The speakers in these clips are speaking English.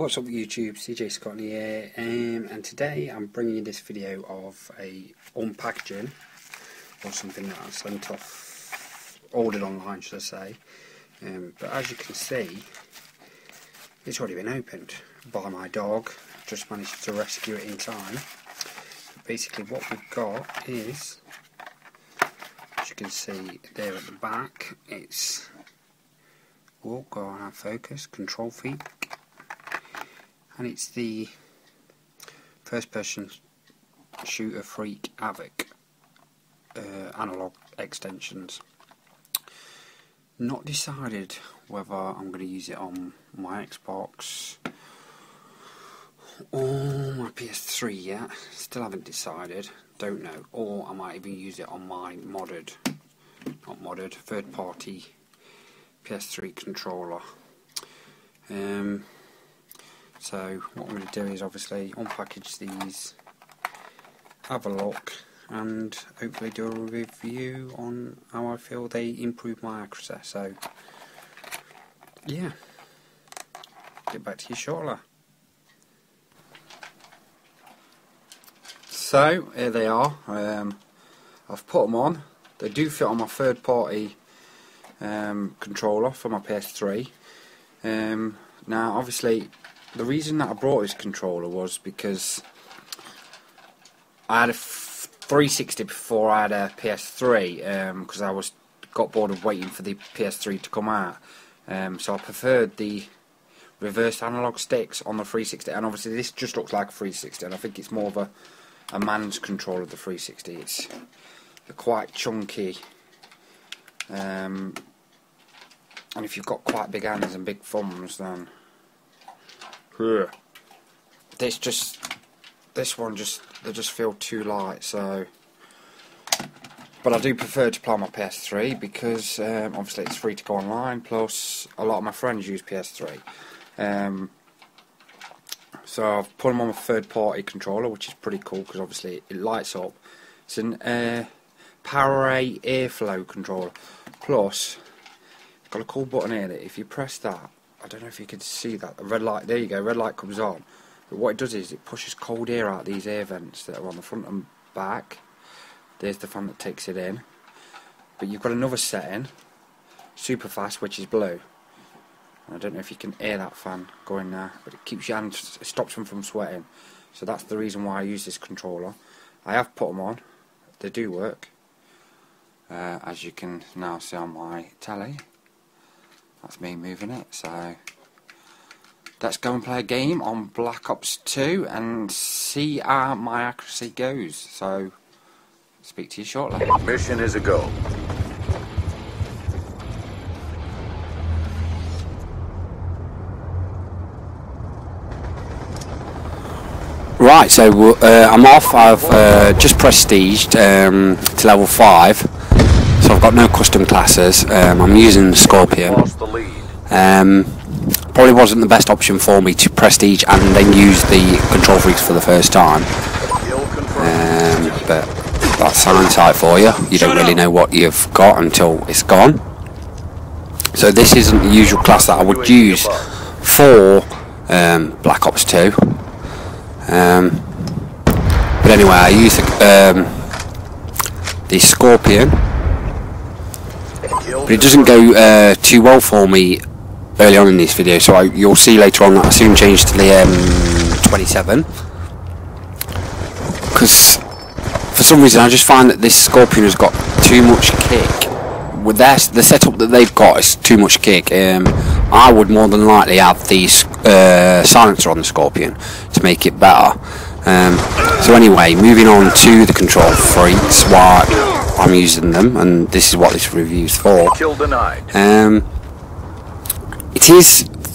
What's up YouTube, CJ Scott here, and today I'm bringing you this video of a unpackaging or something that I sent off, ordered online should I say, but as you can see it's already been opened by my dog. Just managed to rescue it in time. But basically what we've got is, as you can see there at the back, it's, oh go on out of focus, Kontrol Freek. And it's the first person shooter Freek Havoc analog extensions. Not decided whether I'm going to use it on my Xbox or my PS3 yet. Still haven't decided, don't know. Or I might even use it on my third party PS3 controller. So what I'm going to do is obviously unpackage these, have a look, and hopefully do a review on how I feel they improve my accuracy. So yeah, get back to you shortly. So here they are. I've put them on. They do fit on my third party controller for my PS3. Now obviously the reason that I brought this controller was because I had a 360 before I had a PS3, because I got bored of waiting for the PS3 to come out. So I preferred the reverse analog sticks on the 360, and obviously this just looks like a 360, and I think it's more of a man's control of the 360. It's quite chunky, and if you've got quite big hands and big thumbs, then they just feel too light. So, but I do prefer to play on my PS3 because obviously it's free to go online. Plus, a lot of my friends use PS3. So I've put them on a third-party controller, which is pretty cool because obviously it lights up. It's an Powerade airflow controller. Plus, it's got a cool button here that if you press that, I don't know if you can see that, the red light, there you go, red light comes on. But what it does is it pushes cold air out these air vents that are on the front and back. There's the fan that takes it in. But you've got another setting, super fast, which is blue. And I don't know if you can hear that fan going there, but it keeps your hands, it stops them from sweating. So that's the reason why I use this controller. I have put them on, they do work. As you can now see on my telly. That's me moving it, so let's go and play a game on Black Ops 2 and see how my accuracy goes. So, speak to you shortly. Mission is a go. Right, so I'm off. I've just prestiged to level 5. So I've got no custom classes. I'm using the Scorpion. Probably wasn't the best option for me to prestige and then use the Kontrol Freeks for the first time. But that's hindsight for you. You don't really know what you've got until it's gone. So this isn't the usual class that I would use for Black Ops 2. But anyway, I use the Scorpion. But it doesn't go too well for me early on in this video, so you'll see later on that I soon changed to the M27, because for some reason I just find that this Scorpion has got too much kick. With the setup that they've got is too much kick. I would more than likely have the silencer on the Scorpion to make it better. So anyway, moving on to the Kontrol Freeks, why I'm using them, and this is what this review is for. Kill denied.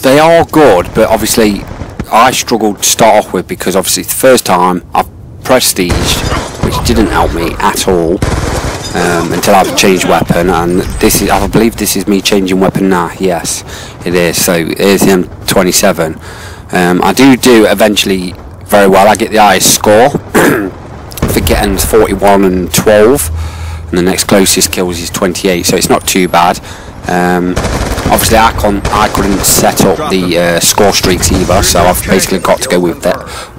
They are good, but obviously I struggled to start off with because obviously the first time I've prestiged, which didn't help me at all until I've changed weapon, and this is, I believe this is me changing weapon now. Yes, it is. So here's the M27. I do eventually very well. I get the highest score for getting 41 and 12, and the next closest kills is 28, so it's not too bad. Obviously I couldn't set up the score streaks either, so I've basically got to go with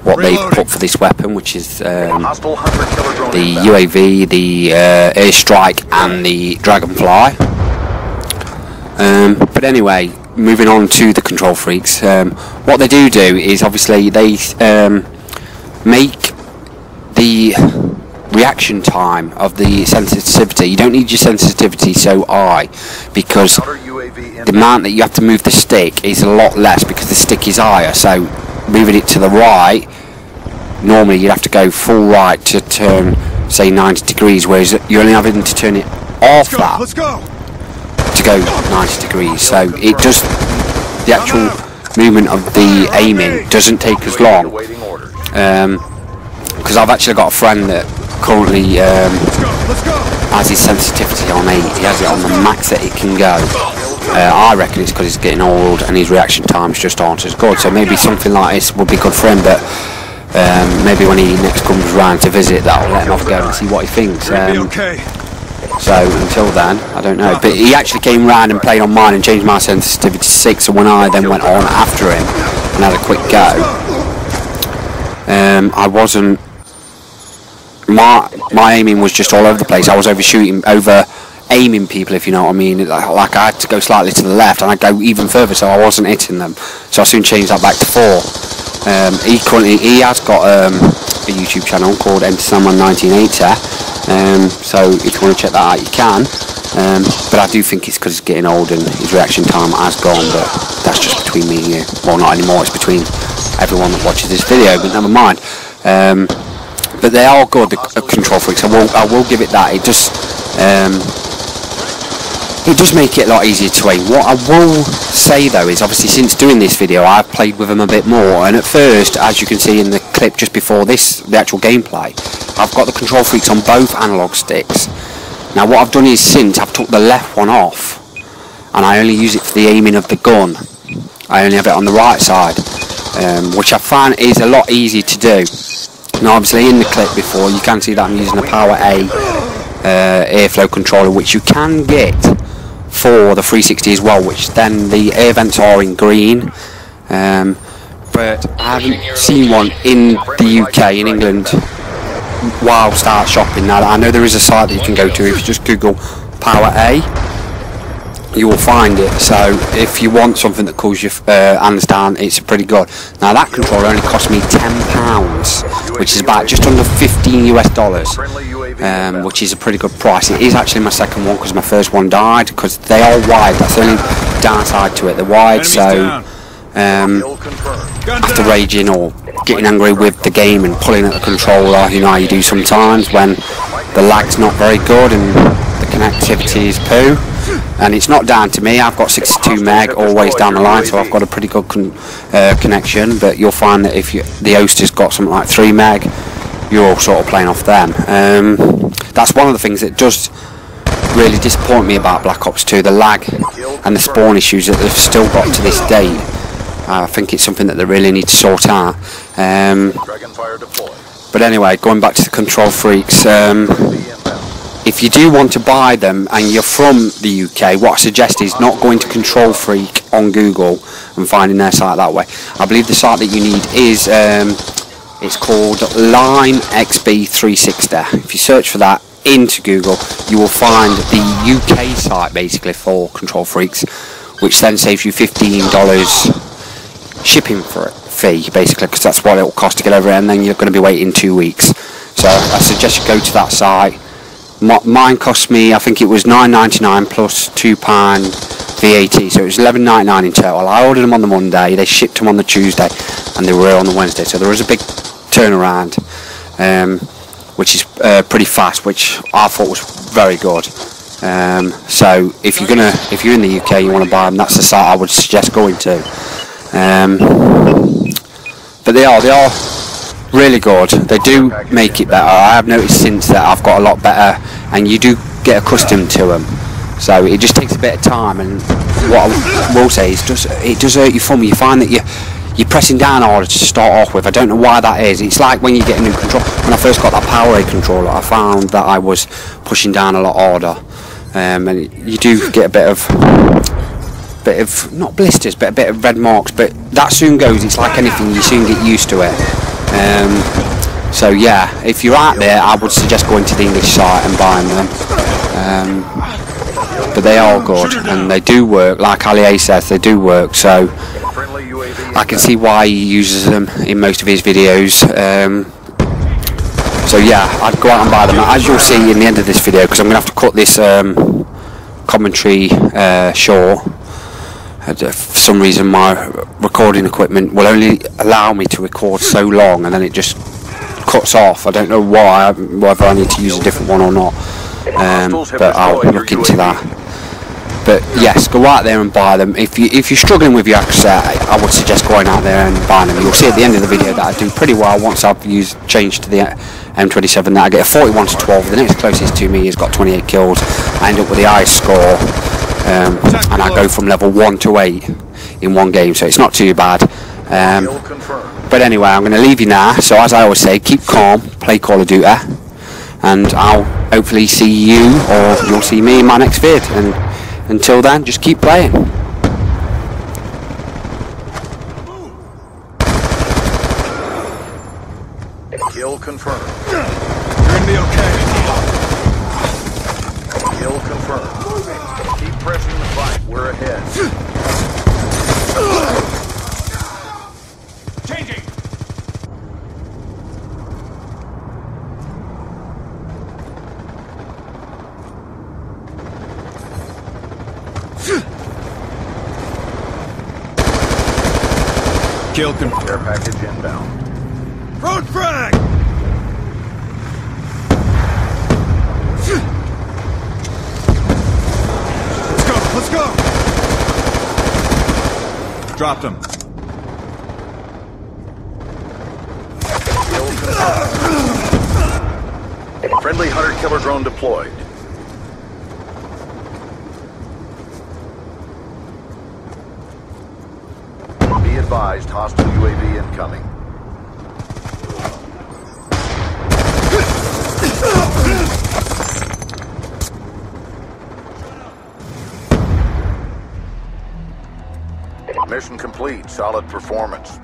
what they've put for this weapon, which is the UAV, the airstrike and the dragonfly. But anyway, moving on to the Kontrol Freeks, what they do is obviously they make the reaction time of the sensitivity. You don't need your sensitivity so high, because the amount that you have to move the stick is a lot less because the stick is higher. So moving it to the right, normally you'd have to go full right to turn, say, 90 degrees, whereas you're only having to turn it off that to go 90 degrees. So it does, the actual movement of the aiming doesn't take as long, because I've actually got a friend that currently has his sensitivity on 8. He has it on the max that it can go. I reckon it's because he's getting old and his reaction times just aren't as good, so maybe something like this would be good for him. But maybe when he next comes round to visit, that'll let him off go and see what he thinks. So until then, I don't know. But he actually came round and played on mine and changed my sensitivity to 6, so when I then went on after him and had a quick go, I wasn't, my aiming was just all over the place. I was aiming people, if you know what I mean. Like I had to go slightly to the left and I'd go even further, so I wasn't hitting them. So I soon changed that back to 4. He has got a YouTube channel called EnterSandman1980, so if you want to check that out you can. But I do think it's because he's getting old and his reaction time has gone, but that's just between me and you. Well, not anymore, it's between everyone that watches this video, but never mind. But they are good, the Kontrol Freeks. I will give it that. It does make it a lot easier to aim. What I will say though is, obviously since doing this video I've played with them a bit more, and at first, as you can see in the clip just before this, the actual gameplay, I've got the Kontrol Freeks on both analog sticks. Now what I've done is, since I've took the left one off and I only use it for the aiming of the gun, I only have it on the right side, which I find is a lot easier to do. Now obviously in the clip before you can see that I'm using a Power A airflow controller, which you can get for the 360 as well, which then the air vents are in green, but I haven't seen one in the UK, in England, while start shopping. Now I know there is a site that you can go to. If you just Google Power A, you will find it. So if you want something that calls you understand, it's pretty good. Now that controller only cost me £10, which is about just under $15 US, which is a pretty good price. It is actually my second one because my first one died, because they are wide. That's the only downside to it. They're wide, so after raging or getting angry with the game and pulling at the controller, you know how you do sometimes when the lag's not very good and the connectivity is poo. And it's not down to me. I've got 62 meg always down the line, so I've got a pretty good connection. But you'll find that if the host has got something like 3 meg, you're all sort of playing off them. That's one of the things that does really disappoint me about Black Ops 2, the lag and the spawn issues that they've still got to this date. I think it's something that they really need to sort out. But anyway, going back to the Kontrol Freeks, if you do want to buy them and you're from the UK, what I suggest is not going to Kontrol Freek on Google and finding their site that way. I believe the site that you need is it's called Line XB360. If you search for that into Google, you will find the UK site basically for Kontrol Freeks, which then saves you $15 shipping fee basically, because that's what it will cost to get over it, and then you're going to be waiting 2 weeks. So I suggest you go to that site. Mine cost me, I think it was £9.99 plus £2 VAT, so it was £11.99 in total. I ordered them on the Monday, they shipped them on the Tuesday, and they were here on the Wednesday, so there was a big turnaround, which is pretty fast, which I thought was very good. So if you're in the UK, you want to buy them, that's the site I would suggest going to. But they are really good. They do make it better. I have noticed since that I've got a lot better, and you do get accustomed to them. So it just takes a bit of time. And what I will say is, it does hurt your thumb. You find that you're pressing down harder to start off with. I don't know why that is. It's like when you get a new control. When I first got that Power A controller, I found that I was pushing down a lot harder, and you do get a bit of bit of, not blisters, but a bit of red marks, but that soon goes. It's like anything, you soon get used to it. So yeah, if you're out there, I would suggest going to the English site and buying them. But they are good, and they do work, like Ali says, they do work, so I can see why he uses them in most of his videos. So yeah, I'd go out and buy them, as you'll see in the end of this video, because I'm going to have to cut this commentary short. For some reason my recording equipment will only allow me to record so long, and then it just cuts off. I don't know why, whether I need to use a different one or not, but I'll look into that. But yes, go out there and buy them. If you're struggling with your accuracy, I would suggest going out there and buying them. You'll see at the end of the video that I do pretty well once I've changed to the M27. That I get a 41 to 12. The next closest to me has got 28 kills. I end up with the highest score, and I go from level 1 to 8 in one game, so it's not too bad. But anyway, I'm going to leave you now. So as I always say, keep calm, play Call of Duty, and I'll hopefully see you, or you'll see me in my next vid. And until then, just keep playing. Kill confirmed. You're gonna be okay. Kill confirmed. Keep pressing the fight. We're ahead. Changing. Kill confirmed. Care package inbound. Road frag! Let's go! Dropped him. Friendly hunter-killer drone deployed. Be advised, hostile UAV incoming. Mission complete. Solid performance.